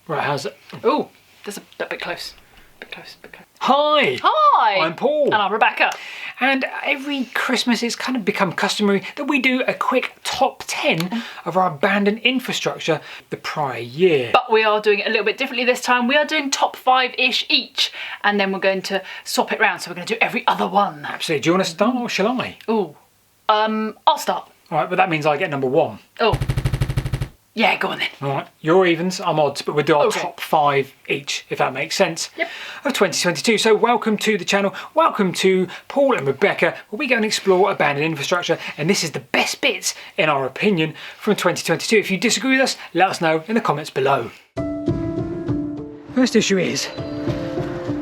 Right, how's it? Oh, that's a bit close. Bit close. Hi! Hi! I'm Paul. And I'm Rebecca. And every Christmas it's kind of become customary that we do a quick top 10 of our abandoned infrastructure the prior year. But we are doing it a little bit differently this time. We are doing top 5-ish each. And then we're going to swap it round. So we're going to do every other one. Absolutely. Do you want to start or shall I? Ooh. I'll start. All right, but that means I get number 1. Oh. Yeah, go on then. All right, you're evens, I'm odds, but we'll do our Okay. top 5 each, if that makes sense, Yep. of 2022. So welcome to the channel, welcome to Paul and Rebecca, where we go and explore abandoned infrastructure, and this is the best bits, in our opinion, from 2022. If you disagree with us, let us know in the comments below. First issue is,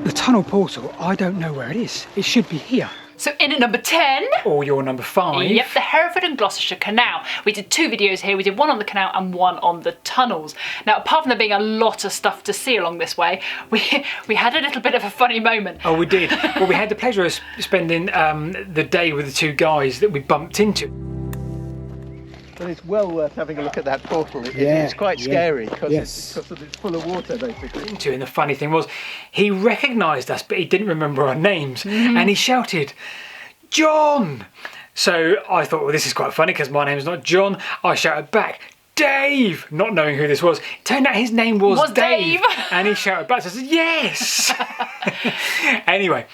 the tunnel portal, I don't know where it is. It should be here. So in at number 10. Or your number 5. Yep, the Hereford and Gloucestershire Canal. We did 2 videos here. We did one on the canal and one on the tunnels. Now, apart from there being a lot of stuff to see along this way, we had a little bit of a funny moment. Oh, we did. Well, we had the pleasure of spending the day with the 2 guys that we bumped into. But it's well worth having a look at that portal. It's quite scary because it's full of water, basically. And the funny thing was, he recognised us, but he didn't remember our names, and he shouted, "John!" So I thought, well, this is quite funny because my name's not John. I shouted back, "Dave!" not knowing who this was. Turned out his name was Dave. And he shouted back, so I said, "Yes!" Anyway.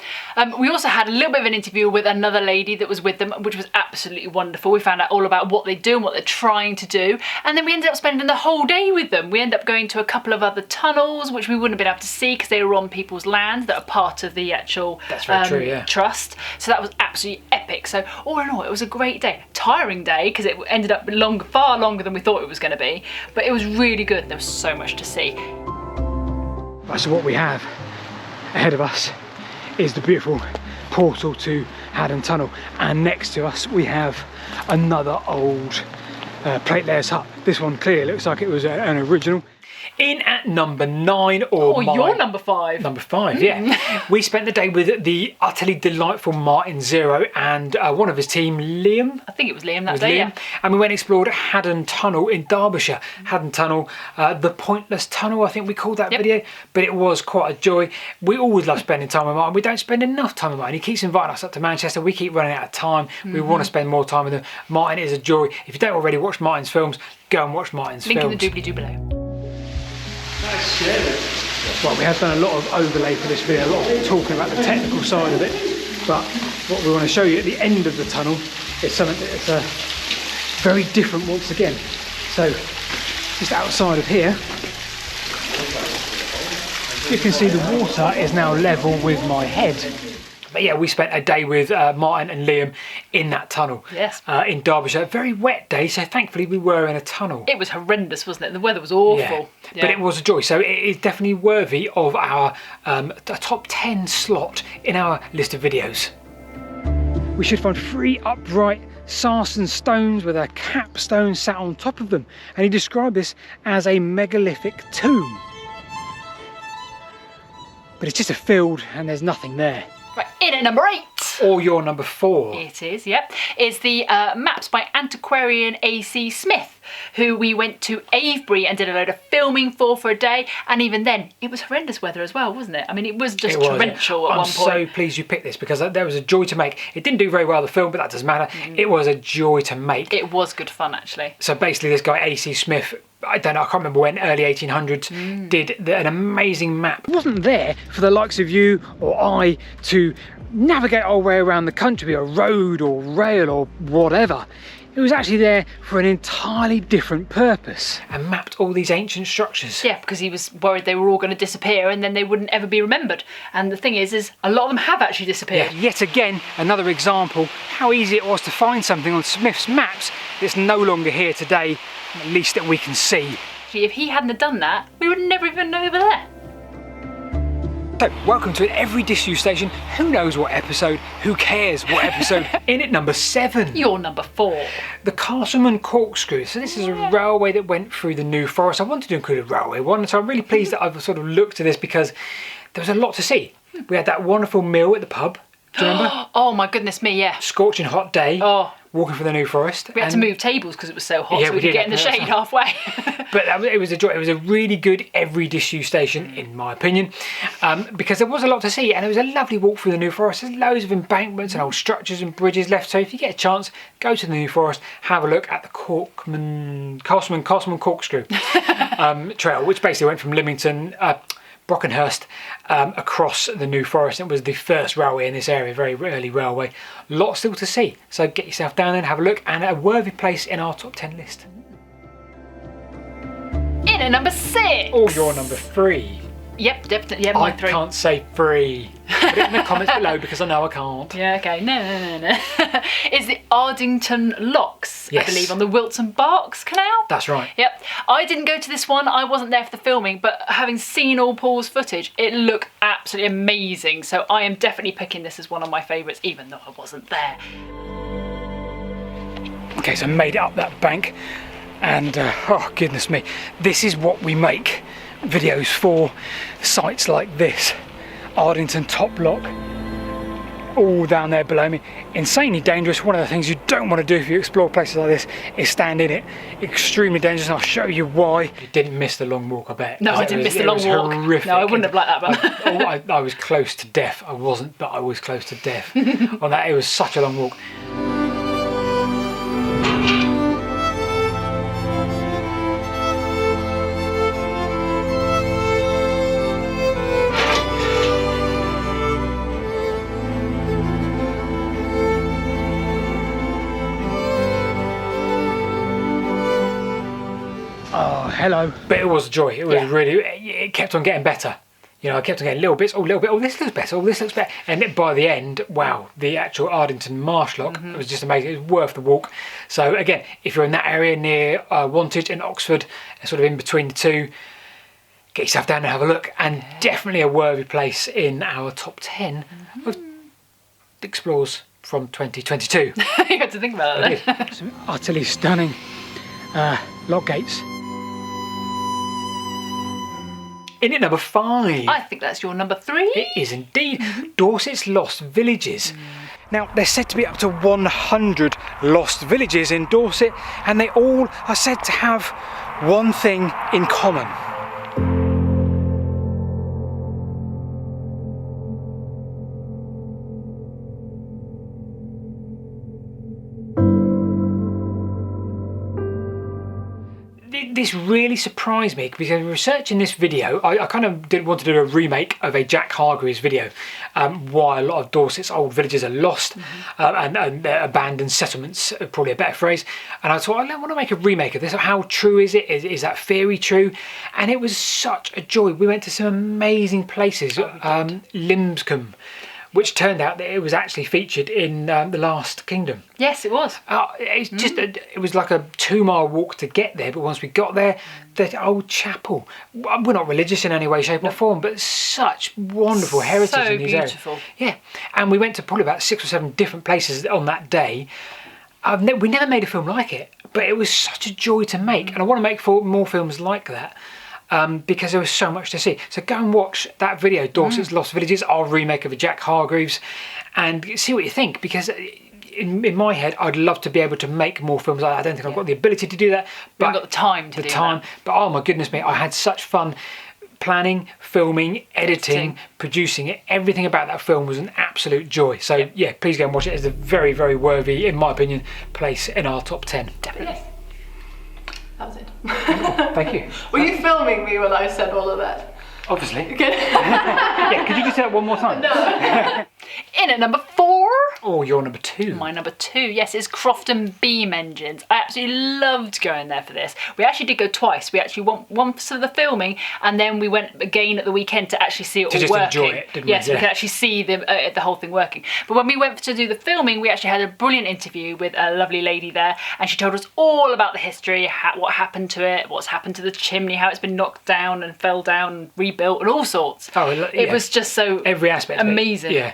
We also had a little bit of an interview with another lady that was with them, which was absolutely wonderful. We found out all about what they do and what they're trying to do. And then we ended up spending the whole day with them. We ended up going to a couple of other tunnels, which we wouldn't have been able to see because they were on people's land that are part of the actual That's very true, yeah. trust. So that was absolutely epic. So all in all, it was a great day. Tiring day because it ended up far longer than we thought it was going to be. But it was really good. There was so much to see. Right, so what we have ahead of us is the beautiful portal to Haddon Tunnel, and next to us we have another old plate layers hut. This one clearly looks like it was an original. In at number 9, or you're number 5. Number 5, yeah. We spent the day with the utterly delightful Martin Zero and one of his team, Liam. I think it was Liam that day, yeah. And we went and explored Haddon Tunnel in Derbyshire. Haddon Tunnel, the Pointless Tunnel, I think we called that video. But it was quite a joy. We always love spending time with Martin. We don't spend enough time with Martin. He keeps inviting us up to Manchester. We keep running out of time. We want to spend more time with him. Martin is a joy. If you don't already watch Martin's films, go and watch Martin's films. Link in the doobly-doo below. Well, we have done a lot of overlay for this video, a lot of talking about the technical side of it, but what we want to show you at the end of the tunnel is something that's very different once again. So, just outside of here, you can see the water is now level with my head. But yeah, we spent a day with Martin and Liam in that tunnel. Yes. In Derbyshire. Very wet day, so thankfully we were in a tunnel. It was horrendous, wasn't it? The weather was awful. Yeah. But it was a joy, so it is definitely worthy of our top 10 slot in our list of videos. We should find 3 upright sarsen stones with a capstone sat on top of them, and he described this as a megalithic tomb. But it's just a field and there's nothing there. Right, in at number 8. Or your number 4. It is, yep. Is the maps by antiquarian A.C. Smith, who we went to Avebury and did a load of filming for a day. And even then, it was horrendous weather as well, wasn't it? I mean, it was just torrential at one point. I'm so pleased you picked this because there was a joy to make. It didn't do very well, the film, but that doesn't matter. It was a joy to make. It was good fun, actually. So basically, this guy, A.C. Smith, I can't remember when, early 1800s, did an amazing map. It wasn't there for the likes of you or I to navigate our way around the country, a road or rail or whatever. It was actually there for an entirely different purpose and mapped all these ancient structures. Yeah, because he was worried they were all going to disappear and then they wouldn't ever be remembered. And the thing is a lot of them have actually disappeared. Yeah, yet again, another example how easy it was to find something on Smith's maps that's no longer here today, at least that we can see. Actually, if he hadn't have done that, we would never even know they were there. So, welcome to an every disused station. Who knows what episode? Who cares what episode? In at number 7. You're number 4. The Cartoon and Corkscrew. So this is a railway that went through the New Forest. I wanted to include a railway one, so I'm really pleased that I've sort of looked at this because there was a lot to see. We had that wonderful meal at the pub. Do you remember? Oh my goodness me, yeah. Scorching hot day. Oh. Walking through the New Forest. We had to move tables because it was so hot, Yeah, so we could get in the shade halfway. But it was a joy. It was a really good every disused station, in my opinion, because there was a lot to see, and it was a lovely walk through the New Forest. There's loads of embankments and old structures and bridges left. So if you get a chance, go to the New Forest, have a look at the Castlemaine Corkscrew trail, which basically went from Lymington, Brockenhurst, across the New Forest. It was the first railway in this area, very early railway. Lots still to see, so get yourself down there and have a look, and a worthy place in our top 10 list. In at number 6. Oh, you're number 3. Yep, definitely. Yeah, mine 3. I can't say 3. Put it in the comments below because I know I can't. Yeah, okay. No. It's the Ardington Locks, Yes. I believe, on the Wilton Box Canal. That's right. Yep. I didn't go to this one. I wasn't there for the filming, but having seen all Paul's footage, it looked absolutely amazing. So I am definitely picking this as one of my favourites, even though I wasn't there. Okay, so I made it up that bank, and oh goodness me, this is what we make videos for, sites like this. Ardington Top Lock, all down there below me. Insanely dangerous. One of the things you don't want to do if you explore places like this is stand in it. Extremely dangerous, and I'll show you why. You didn't miss the long walk, I bet. No, I didn't miss the long walk. Horrific. No, I wouldn't have liked that, but I was close to death. I wasn't, but I was close to death on that. It was such a long walk. Hello. But it was a joy. It was really, it kept on getting better. You know, I kept on getting little bits, oh, this looks better, oh, this looks better. And by the end, wow, the actual Ardington Marsh Lock was just amazing. It was worth the walk. So again, if you're in that area near Wantage and Oxford, sort of in between the two, get yourself down and have a look. And definitely a worthy place in our top 10 of explores from 2022. You had to think about it then. Some utterly stunning log gates. In at number 5. I think that's your number 3. It is indeed. Dorset's Lost Villages. Now, there's said to be up to 100 lost villages in Dorset, and they all are said to have one thing in common. This really surprised me because researching this video, I kind of did want to do a remake of a Jack Hargreaves video, why a lot of Dorset's old villages are lost and abandoned settlements, probably a better phrase. And I thought, I want to make a remake of this. How true is it? Is that theory true? And it was such a joy. We went to some amazing places, Limscombe, which turned out that it was actually featured in The Last Kingdom. Yes, it was. It's just it was like a 2-mile walk to get there, but once we got there, the old chapel. We're not religious in any way, shape or form, but such wonderful heritage in these areas. So beautiful. Yeah, and we went to probably about 6 or 7 different places on that day. We never made a film like it, but it was such a joy to make, and I want to make more films like that. Because there was so much to see. So go and watch that video, Dorset's Lost Villages, our remake of a Jack Hargreaves, and see what you think, because in my head, I'd love to be able to make more films like that. I don't think I've got the ability to do that. But I've got the time to do that. But oh my goodness me, I had such fun planning, filming, editing, producing it. Everything about that film was an absolute joy. So yeah, please go and watch it. It's a very, very worthy, in my opinion, place in our top 10. Definitely. That was it. Thank you. Were you filming me when I said all of that? Obviously. Good. Yeah, could you just say that one more time? No. In at number 4. Oh, you're number 2. My number 2, yes, is Crofton Beam Engines. I absolutely loved going there for this. We actually did go twice. We actually went once for the filming, and then we went again at the weekend to actually see it all just working. Enjoy it, didn't we? Yes, we could actually see the whole thing working. But when we went to do the filming, we actually had a brilliant interview with a lovely lady there, and she told us all about the history, what happened to it, what's happened to the chimney, how it's been knocked down and fell down and rebuilt, and all sorts. Oh, yeah. It was just so every aspect amazing. Yeah,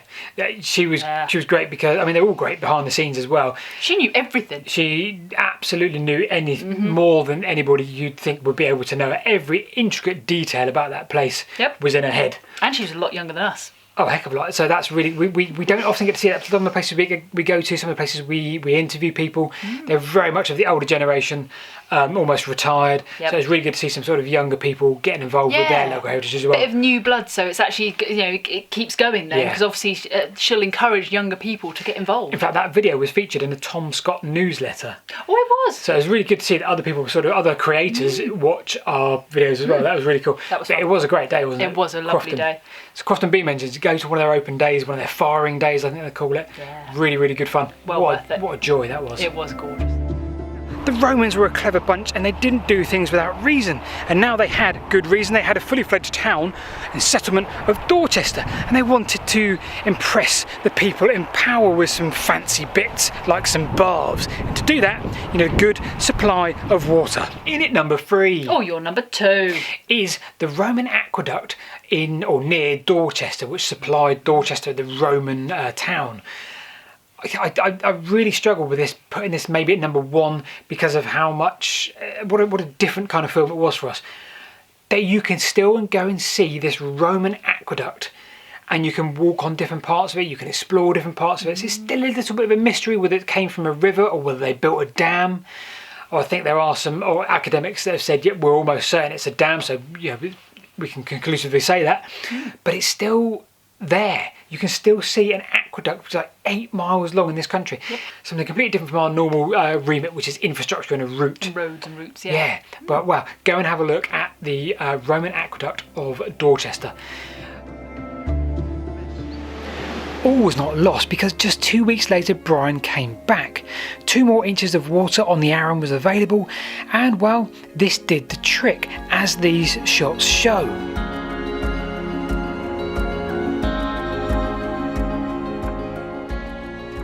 she was great because I mean they're all great behind the scenes as well. She knew everything. She absolutely knew anything more than anybody you'd think would be able to know. Every intricate detail about that place was in her head. And she was a lot younger than us. Oh, a heck of a lot. So that's really, we don't often get to see that. Some of the places we go to, some of the places we interview people, they're very much of the older generation, almost retired. Yep. So it's really good to see some sort of younger people getting involved with their local heritage as well. Bit of new blood, so it's actually, it keeps going then, because obviously she'll encourage younger people to get involved. In fact, that video was featured in the Tom Scott newsletter. Oh, it was. So it was really good to see that other people, sort of other creators, watch our videos as well. That was really cool. That was It was a great day, wasn't it? It was a lovely day. So Crofton Beam Engines, go to one of their open days, one of their firing days, I think they call it. Yeah. Really, really good fun. Well worth it. What a joy that was. It was gorgeous. The Romans were a clever bunch and they didn't do things without reason. And now they had good reason. They had a fully fledged town and settlement of Dorchester. And they wanted to impress the people in power with some fancy bits, like some baths. And to do that, you need a good supply of water. In at number 3. Oh, you're number 2. Is the Roman aqueduct in or near Dorchester, which supplied Dorchester, the Roman town. I really struggle with this, putting this maybe at number 1 because of how much, what a different kind of film it was for us. That you can still go and see this Roman aqueduct and you can walk on different parts of it, you can explore different parts of it. So it's still a little bit of a mystery whether it came from a river or whether they built a dam. Or I think there are some academics that have said, yeah, we're almost certain it's a dam, so we can conclusively say that. But it's still there. You can still see an aqueduct which is like 8 miles long in this country. Yep. Something completely different from our normal remit, which is infrastructure and a route. Roads and routes, Yeah, but well, go and have a look at the Roman aqueduct of Dorchester. All was not lost because just 2 weeks later Brian came back. 2 more inches of water on the Arun was available, and well, this did the trick, as these shots show.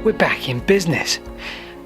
We're back in business.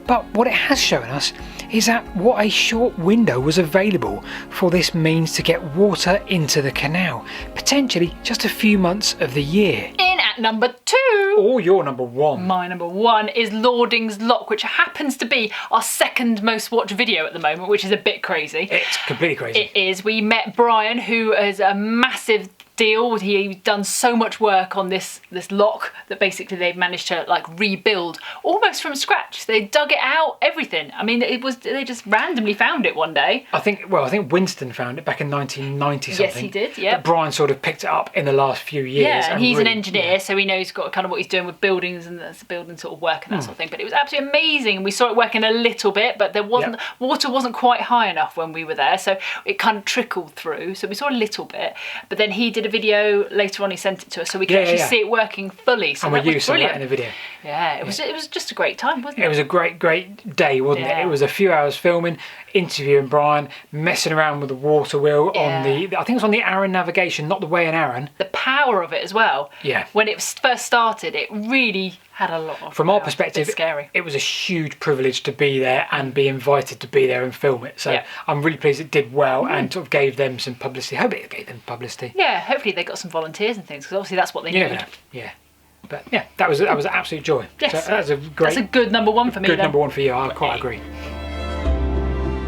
But what it has shown us is that what a short window was available for this means to get water into the canal, potentially just a few months of the year. In at number 2. Or your number 1. My number 1 is Lording's Lock, which happens to be our 2nd most watched video at the moment, which is a bit crazy. It's completely crazy. It is. We met Brian, who is a massive deal. He's done so much work on this lock that basically they've managed to like rebuild almost from scratch. They dug it out, everything. I mean, they just randomly found it one day. I think Winston found it back in 1990 something. Yes, he did. Yeah. But Brian sort of picked it up in the last few years. Yeah, and he's really, an engineer, so he knows kind of what he's doing with buildings and the building sort of work and that sort of thing. But it was absolutely amazing. We saw it working a little bit, but there wasn't water wasn't quite high enough when we were there, so it kind of trickled through. So we saw a little bit, but then he did a video later on. He sent it to us, so we could actually see it working fully. So and we used that in the video. Yeah, it was just a great time, wasn't it? It was a great day, wasn't it? It was a few hours filming, interviewing Brian, messing around with the water wheel on the, I think it was on the Arun navigation, not the Way in Arun. The power of it as well. Yeah. When it first started, it really had a lot of From our perspective, scary. It was a huge privilege to be there and be invited to be there and film it. So I'm really pleased it did well and sort of gave them some publicity. I hope it gave them publicity. Yeah, hopefully they got some volunteers and things, because obviously that's what they need. Yeah. But yeah, that was an absolute joy. Yes. So that's a good number 1 for me. Good number 1 for you. I quite agree.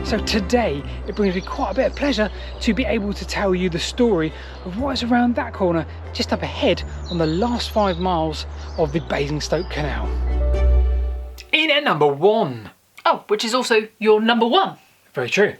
So today it brings me quite a bit of pleasure to be able to tell you the story of what is around that corner just up ahead on the last 5 miles of the Basingstoke Canal. In at number 1. Oh, which is also your number 1. Very true.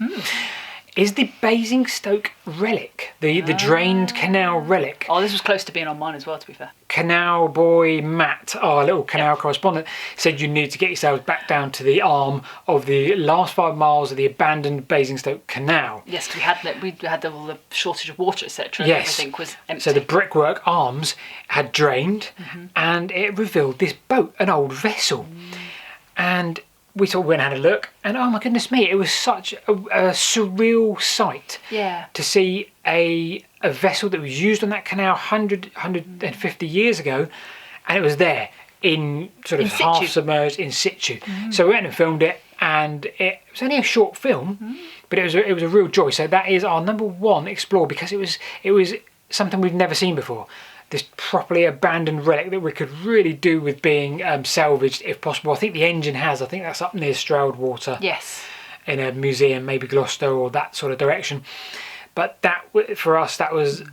Is the Basingstoke Relic, the drained canal relic. Oh, this was close to being on mine as well, to be fair. Canal boy Matt, our little canal correspondent, said you need to get yourselves back down to the arm of the last 5 miles of the abandoned Basingstoke Canal. Yes, we had all the shortage of water, etc. Yes. Everything was empty. So the brickwork arms had drained and it revealed this boat, an old vessel. And we sort of went and had a look, and oh my goodness me, it was such a surreal sight to see a vessel that was used on that canal 150 years ago, and it was there in sort of half submerged in situ. So we went and filmed it, and it was only a short film, but it was a real joy. So that is our number 1 explore, because it was something we've never seen before. This properly abandoned relic that we could really do with being salvaged if possible. I think the engine has. I think that's up near Stroudwater. Yes. In a museum, maybe Gloucester or that sort of direction. But that, for us, that was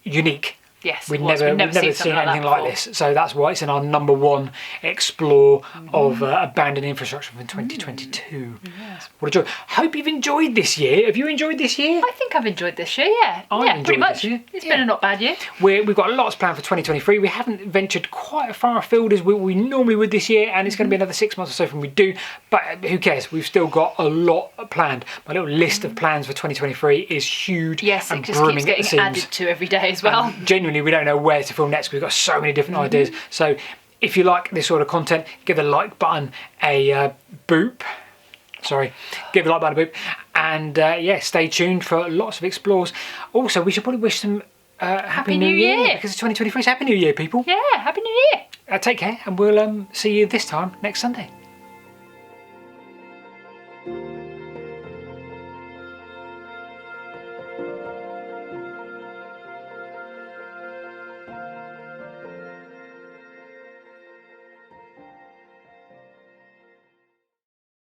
unique. Yes, we've never seen anything like this. So that's why it's in our #1 explore of abandoned infrastructure from 2022. Yes. What a joy. Hope you've enjoyed this year. Have you enjoyed this year? I think I've enjoyed this year, yeah. Yeah, pretty much. It's been a not bad year. We've got lots planned for 2023. We haven't ventured quite as far afield as we normally would this year, and it's going to be another 6 months or so from we do, but who cares? We've still got a lot planned. My little list of plans for 2023 is huge. Yes, and it just keeps getting added to every day as well. Genuinely, we don't know where to film next. We've got so many different ideas. So if you like this sort of content, give the like button a boop. Sorry, give the like button a boop. And yeah, stay tuned for lots of explores. Also, we should probably wish them Happy New Year, because it's 2023. So Happy New Year, people. Yeah, Happy New Year. Take care, and we'll see you this time next Sunday.